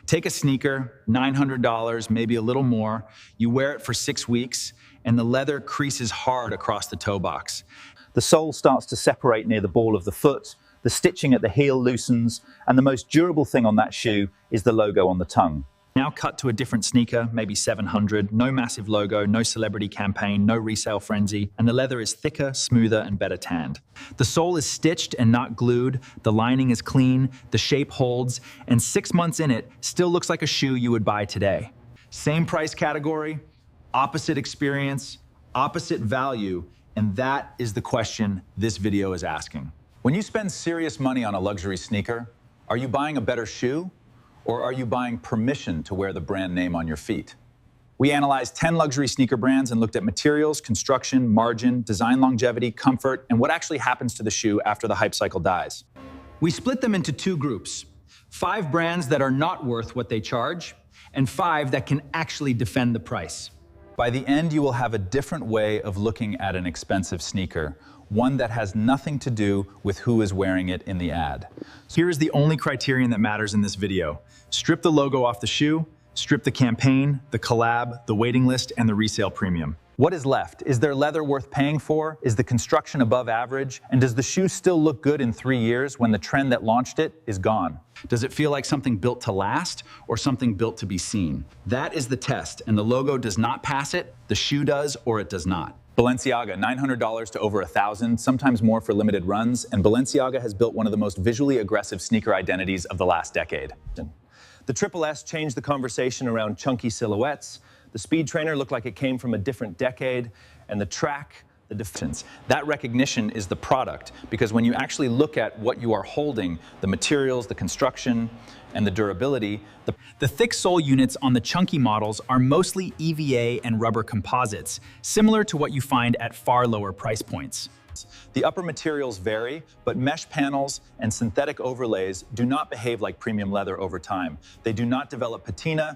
Take a sneaker, $900, maybe a little more. You wear it for 6 weeks, and the leather creases hard across the toe box. The sole starts to separate near the ball of the foot, the stitching at the heel loosens, and the most durable thing on that shoe is the logo on the tongue. Now cut to a different sneaker, maybe 700, no massive logo, no celebrity campaign, no resale frenzy, and the leather is thicker, smoother, and better tanned. The sole is stitched and not glued, the lining is clean, the shape holds, and 6 months in it still looks like a shoe you would buy today. Same price category, opposite experience, opposite value, and that is the question this video is asking. When you spend serious money on a luxury sneaker, are you buying a better shoe? Or are you buying permission to wear the brand name on your feet? We analyzed 10 luxury sneaker brands and looked at materials, construction, margin, design longevity, comfort, and what actually happens to the shoe after the hype cycle dies. We split them into 2 groups, 5 brands that are not worth what they charge, and 5 that can actually defend the price. By the end, you will have a different way of looking at an expensive sneaker, one that has nothing to do with who is wearing it in the ad. Here is the only criterion that matters in this video. Strip the logo off the shoe, strip the campaign, the collab, the waiting list, and the resale premium. What is left? Is there leather worth paying for? Is the construction above average? And does the shoe still look good in 3 years when the trend that launched it is gone? Does it feel like something built to last or something built to be seen? That is the test, and the logo does not pass it, the shoe does or it does not. Balenciaga, $900 to over $1,000, sometimes more for limited runs, and Balenciaga has built one of the most visually aggressive sneaker identities of the last decade. The Triple S changed the conversation around chunky silhouettes. The Speed Trainer looked like it came from a different decade, and the Track, the defense. That recognition is the product, because when you actually look at what you are holding, the materials, the construction, and the durability, the thick sole units on the chunky models are mostly EVA and rubber composites, similar to what you find at far lower price points. The upper materials vary, but mesh panels and synthetic overlays do not behave like premium leather over time. They do not develop patina.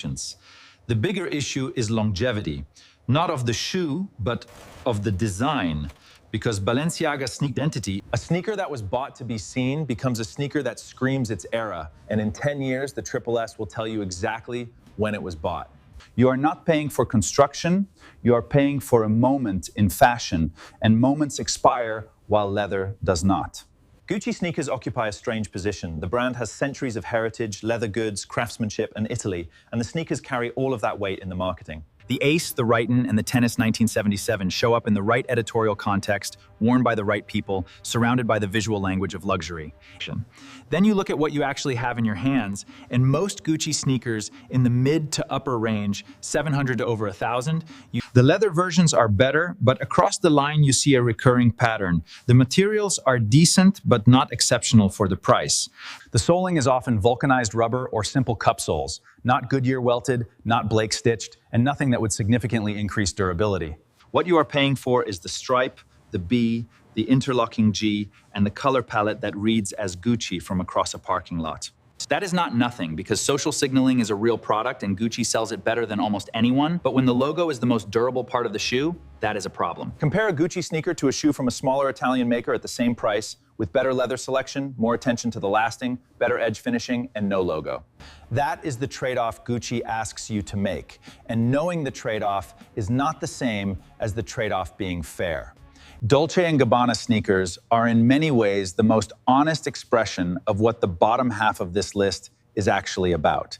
The bigger issue is longevity, not of the shoe, but of the design. Because Balenciaga's sneak identity, a sneaker that was bought to be seen becomes a sneaker that screams its era. And in 10 years, the Triple S will tell you exactly when it was bought. You are not paying for construction, you are paying for a moment in fashion, and moments expire while leather does not. Gucci sneakers occupy a strange position. The brand has centuries of heritage, leather goods, craftsmanship, and Italy, and the sneakers carry all of that weight in the marketing. The Ace, the Righton, and the Tennis 1977 show up in the right editorial context, worn by the right people, surrounded by the visual language of luxury. Then you look at what you actually have in your hands, and most Gucci sneakers in the mid to upper range, 700 to over 1,000. The leather versions are better, but across the line you see a recurring pattern. The materials are decent, but not exceptional for the price. The soling is often vulcanized rubber or simple cup soles, not Goodyear welted, not Blake stitched, and nothing that would significantly increase durability. What you are paying for is the stripe, the B, the interlocking G, and the color palette that reads as Gucci from across a parking lot. That is not nothing, because social signaling is a real product and Gucci sells it better than almost anyone, but when the logo is the most durable part of the shoe, that is a problem. Compare a Gucci sneaker to a shoe from a smaller Italian maker at the same price, with better leather selection, more attention to the lasting, better edge finishing, and no logo. That is the trade-off Gucci asks you to make, and knowing the trade-off is not the same as the trade-off being fair. Dolce & Gabbana sneakers are in many ways the most honest expression of what the bottom half of this list is actually about.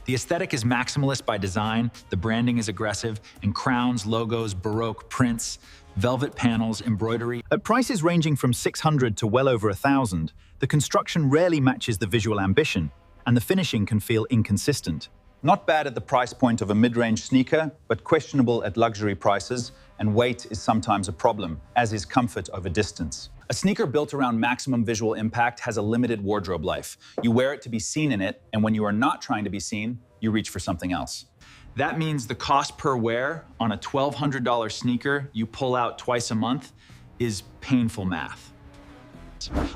The aesthetic is maximalist by design, the branding is aggressive, and crowns, logos, Baroque prints, velvet panels, embroidery. At prices ranging from 600 to well over 1,000, the construction rarely matches the visual ambition, and the finishing can feel inconsistent. Not bad at the price point of a mid-range sneaker, but questionable at luxury prices, and weight is sometimes a problem, as is comfort over distance. A sneaker built around maximum visual impact has a limited wardrobe life. You wear it to be seen in it, and when you are not trying to be seen, you reach for something else. That means the cost per wear on a $1,200 sneaker you pull out twice a month is painful math.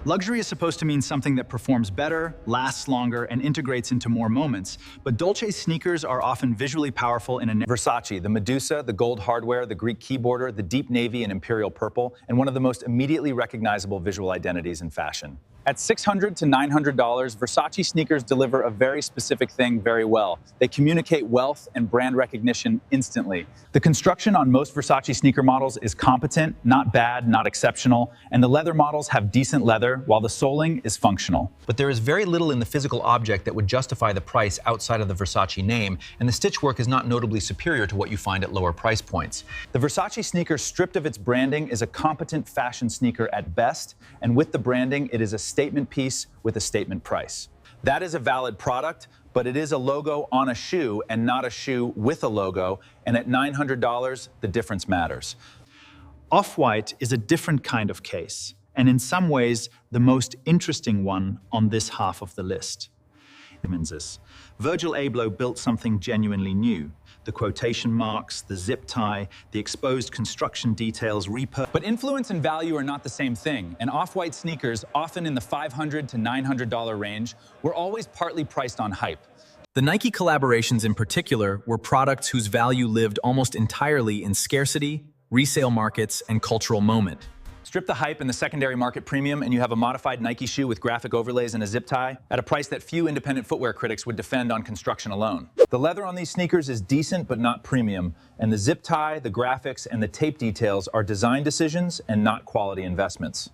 Luxury is supposed to mean something that performs better, lasts longer, and integrates into more moments, but Dolce's sneakers are often visually powerful in a Versace, the Medusa, the gold hardware, the Greek keyboarder, the deep navy and imperial purple, and one of the most immediately recognizable visual identities in fashion. At $600 to $900, Versace sneakers deliver a very specific thing very well. They communicate wealth and brand recognition instantly. The construction on most Versace sneaker models is competent, not bad, not exceptional, and the leather models have decent leather, while the soling is functional. But there is very little in the physical object that would justify the price outside of the Versace name, and the stitch work is not notably superior to what you find at lower price points. The Versace sneaker, stripped of its branding, is a competent fashion sneaker at best, and with the branding, it is a statement piece with a statement price. That is a valid product, but it is a logo on a shoe and not a shoe with a logo, and at $900, the difference matters. Off-White is a different kind of case, and in some ways, the most interesting one on this half of the list. Virgil Abloh built something genuinely new. The quotation marks, the zip tie, the exposed construction details, But influence and value are not the same thing, and Off-White sneakers, often in the $500 to $900 range, were always partly priced on hype. The Nike collaborations in particular were products whose value lived almost entirely in scarcity, resale markets, and cultural moment. Strip the hype and the secondary market premium, and you have a modified Nike shoe with graphic overlays and a zip tie at a price that few independent footwear critics would defend on construction alone. The leather on these sneakers is decent but not premium, and the zip tie, the graphics, and the tape details are design decisions and not quality investments.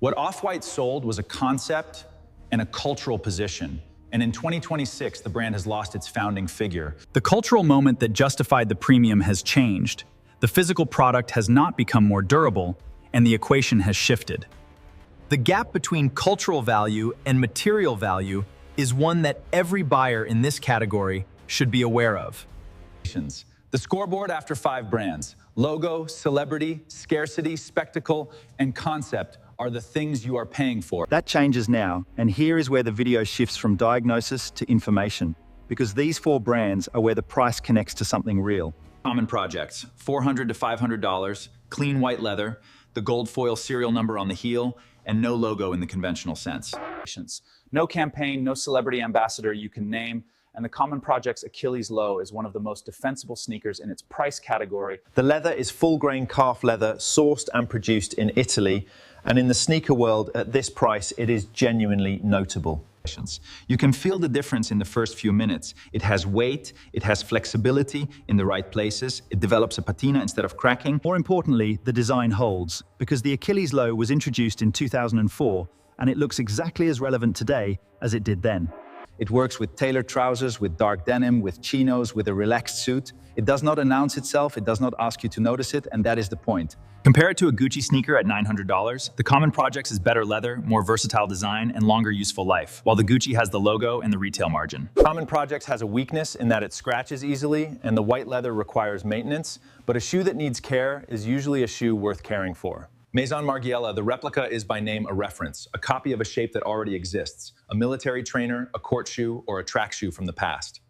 What Off-White sold was a concept and a cultural position. And in 2026, the brand has lost its founding figure. The cultural moment that justified the premium has changed. The physical product has not become more durable, and the equation has shifted. The gap between cultural value and material value is one that every buyer in this category should be aware of. The scoreboard after 5 brands: logo, celebrity, scarcity, spectacle, and concept are the things you are paying for. That changes now, and here is where the video shifts from diagnosis to information, because these 4 brands are where the price connects to something real. Common projects: $400 to $500, clean white leather, the gold foil serial number on the heel, and no logo in the conventional sense. No campaign, no celebrity ambassador you can name, and the Common Project's Achilles low is one of the most defensible sneakers in its price category. The leather is full-grain calf leather, sourced and produced in Italy, and in the sneaker world, at this price, it is genuinely notable. You can feel the difference in the first few minutes. It has weight, it has flexibility in the right places, it develops a patina instead of cracking. More importantly, the design holds, because the Achilles low was introduced in 2004, and it looks exactly as relevant today as it did then. It works with tailored trousers, with dark denim, with chinos, with a relaxed suit. It does not announce itself, it does not ask you to notice it, and that is the point. Compare it to a Gucci sneaker at $900. The Common Projects is better leather, more versatile design, and longer useful life, while the Gucci has the logo and the retail margin. Common Projects has a weakness in that it scratches easily, and the white leather requires maintenance, but a shoe that needs care is usually a shoe worth caring for. Maison Margiela, the replica is by name a reference, a copy of a shape that already exists, a military trainer, a court shoe, or a track shoe from the past.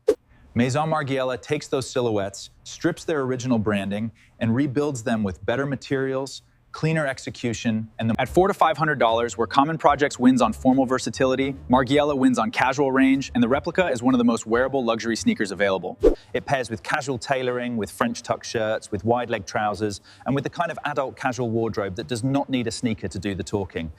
Maison Margiela takes those silhouettes, strips their original branding, and rebuilds them with better materials, cleaner execution, and at $400 to $500, where Common Projects wins on formal versatility, Margiela wins on casual range, and the replica is one of the most wearable luxury sneakers available. It pairs with casual tailoring, with French tuck shirts, with wide leg trousers, and with the kind of adult casual wardrobe that does not need a sneaker to do the talking.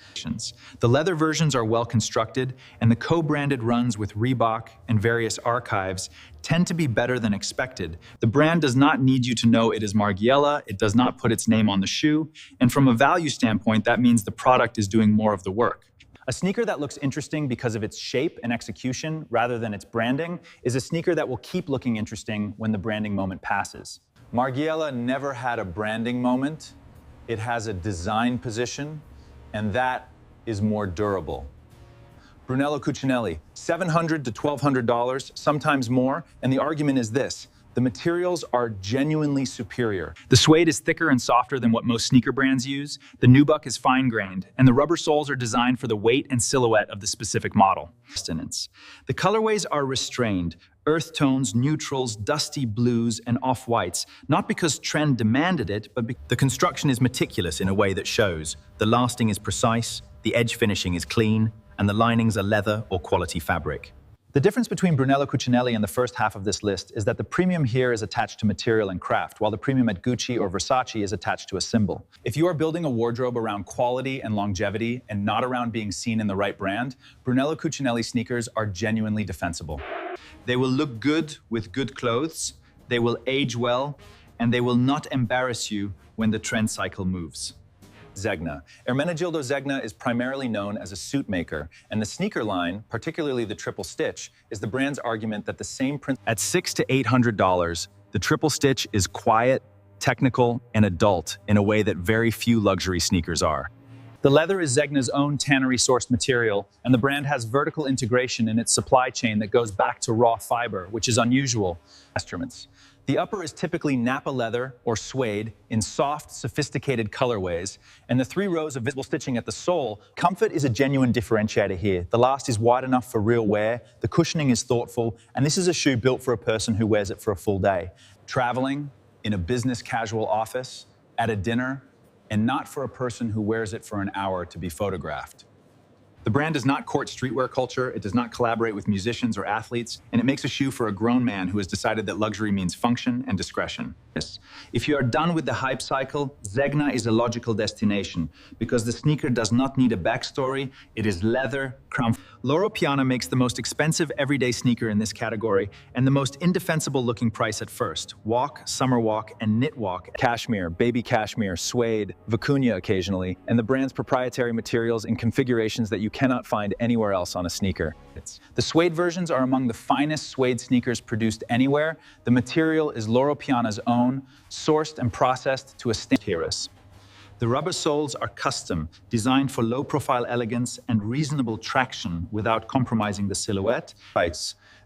The leather versions are well constructed, and the co-branded runs with Reebok and various archives tend to be better than expected. The brand does not need you to know it is Margiela, it does not put its name on the shoe, and from a value standpoint, that means the product is doing more of the work. A sneaker that looks interesting because of its shape and execution rather than its branding is a sneaker that will keep looking interesting when the branding moment passes. Margiela never had a branding moment. It has a design position, and that is more durable. Brunello Cucinelli, $700 to $1,200, sometimes more, and the argument is this: the materials are genuinely superior. The suede is thicker and softer than what most sneaker brands use, the nubuck is fine-grained, and the rubber soles are designed for the weight and silhouette of the specific model. The colorways are restrained: earth tones, neutrals, dusty blues, and off-whites, not because trend demanded it, but because The construction is meticulous in a way that shows. The lasting is precise, the edge finishing is clean, and the linings are leather or quality fabric. The difference between Brunello Cucinelli and the first half of this list is that the premium here is attached to material and craft, while the premium at Gucci or Versace is attached to a symbol. If you are building a wardrobe around quality and longevity and not around being seen in the right brand, Brunello Cucinelli sneakers are genuinely defensible. They will look good with good clothes, they will age well, and they will not embarrass you when the trend cycle moves. Zegna. Ermenegildo Zegna is primarily known as a suit maker, and the sneaker line, particularly the triple stitch, is the brand's argument that the same principle. At $600 to $800, the triple stitch is quiet, technical, and adult in a way that very few luxury sneakers are. The leather is Zegna's own tannery-sourced material, and the brand has vertical integration in its supply chain that goes back to raw fiber, which is unusual. Instruments. The upper is typically Napa leather or suede in soft, sophisticated colorways, and the 3 rows of visible stitching at the sole. Comfort is a genuine differentiator here. The last is wide enough for real wear, the cushioning is thoughtful, and this is a shoe built for a person who wears it for a full day. Traveling, in a business casual office, at a dinner, and not for a person who wears it for an hour to be photographed. The brand does not court streetwear culture, it does not collaborate with musicians or athletes, and it makes a shoe for a grown man who has decided that luxury means function and discretion. If you are done with the hype cycle, Zegna is a logical destination because the sneaker does not need a backstory, it is leather, comfort. Loro Piana makes the most expensive everyday sneaker in this category and the most indefensible looking price at first. Walk, summer walk, and knit walk. Cashmere, baby cashmere, suede, vicuña occasionally, and the brand's proprietary materials in configurations that you cannot find anywhere else on a sneaker. The suede versions are among the finest suede sneakers produced anywhere. The material is Loro Piana's own, sourced and processed to a standard. The rubber soles are custom, designed for low-profile elegance and reasonable traction without compromising the silhouette.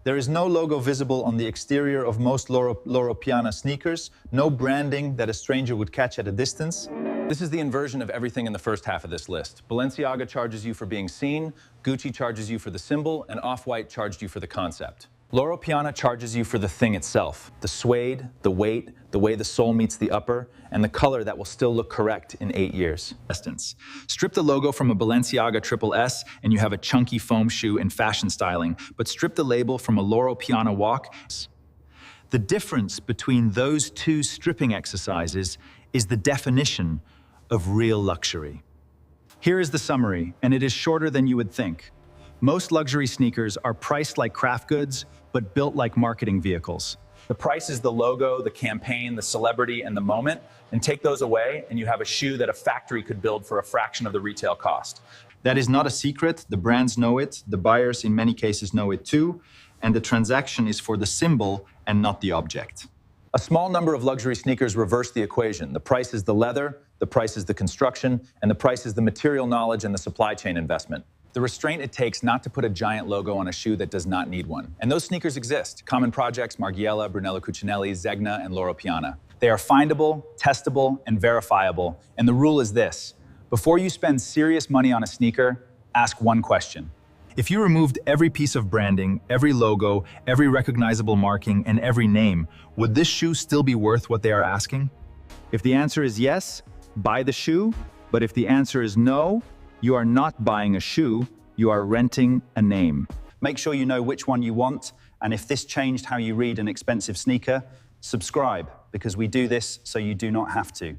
There is no logo visible on the exterior of most Loro Piana sneakers, no branding that a stranger would catch at a distance. This is the inversion of everything in the first half of this list. Balenciaga charges you for being seen, Gucci charges you for the symbol, and Off-White charged you for the concept. Loro Piana charges you for the thing itself, the suede, the weight, the way the sole meets the upper, and the color that will still look correct in 8 years. Strip the logo from a Balenciaga Triple S and you have a chunky foam shoe in fashion styling, but strip the label from a Loro Piana walk. The difference between those two stripping exercises is the definition of real luxury. Here is the summary, and it is shorter than you would think. Most luxury sneakers are priced like craft goods, but built like marketing vehicles. The price is the logo, the campaign, the celebrity, and the moment, and take those away, and you have a shoe that a factory could build for a fraction of the retail cost. That is not a secret. The brands know it, the buyers in many cases know it too, and the transaction is for the symbol and not the object. A small number of luxury sneakers reverse the equation. The price is the leather, the price is the construction, and the price is the material knowledge and the supply chain investment. The restraint it takes not to put a giant logo on a shoe that does not need one. And those sneakers exist. Common Projects, Margiela, Brunello Cucinelli, Zegna, and Loro Piana. They are findable, testable, and verifiable. And the rule is this: before you spend serious money on a sneaker, ask one question. If you removed every piece of branding, every logo, every recognizable marking, and every name, would this shoe still be worth what they are asking? If the answer is yes, buy the shoe. But if the answer is no, you are not buying a shoe, you are renting a name. Make sure you know which one you want, and if this changed how you read an expensive sneaker, subscribe, because we do this so you do not have to.